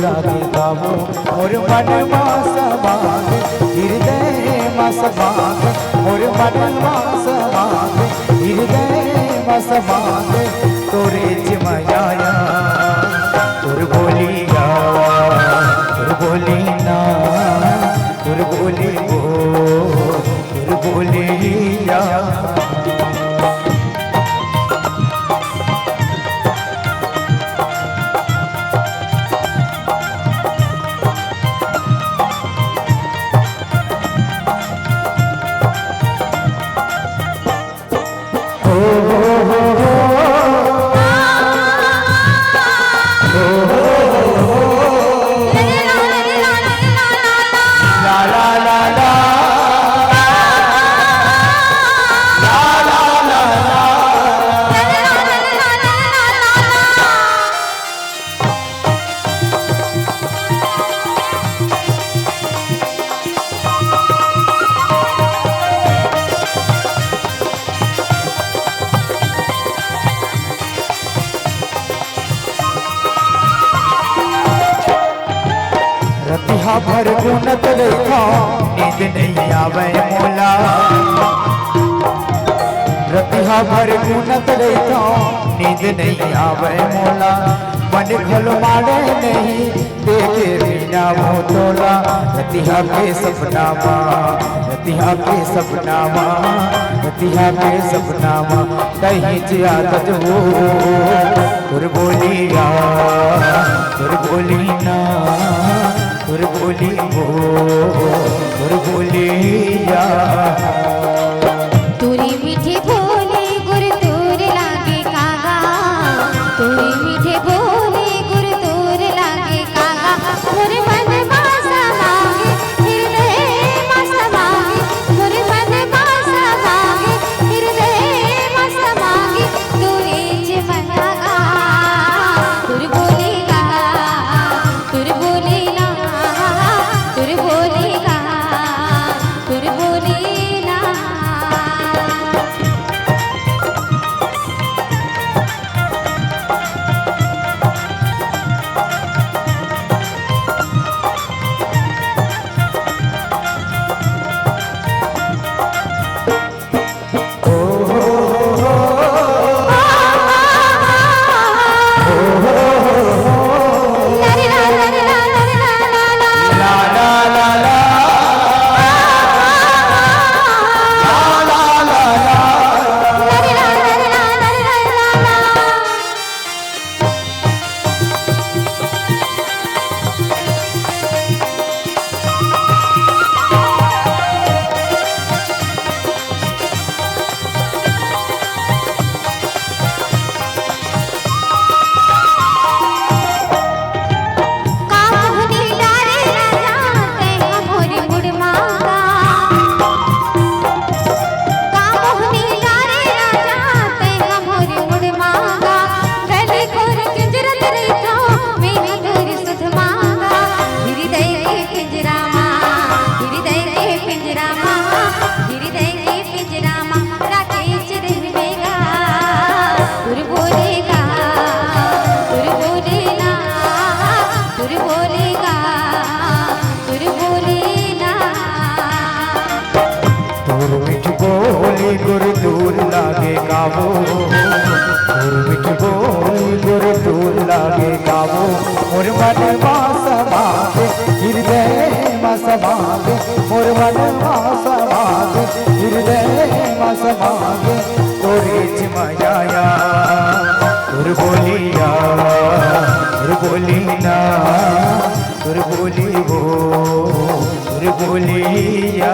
लागे गावो मोर मन समागे हृदय समागे मोर मन समागे हृदय समागे तोरे जिमाया तुर बोलिया तुर बोली ना तुर बोली वो तुर बोलिया रतिहा भर गुनत देखा नींद नहीं आवे मोला रतिहा भर गुनत देखा नींद नहीं आवे मोला मन घल मारे नहीं देखे बिना वो तोला रतिहा के सपना रतिहा के सपना रतिहा के सपना कहीं जियादत हो तुर बोलिया तुर बोली ना तुर बोली वो तुर बोलिया तुरी मीठे बोले गुर तोर लागे कागा तुरी मीठे बोले गुर तोर लागे कागा मोर मन मासा मागे हृदय मासा मागे मोर मन मासा मागे हृदय मासा मागे तोरे जमनागा तुर बोलेगा तुर बोलेना तुर बोलेगा तुर बोलेना गुर दूर लागे गावो गुर मिठ बोल गुर दूर लागे गावो मोर मन समागे हृदय समागे मोर मन समागे हृदय समागे तोरे जिमाया तुर बोलिया तुर बोली ना तुर बोली वो तुर बोलिया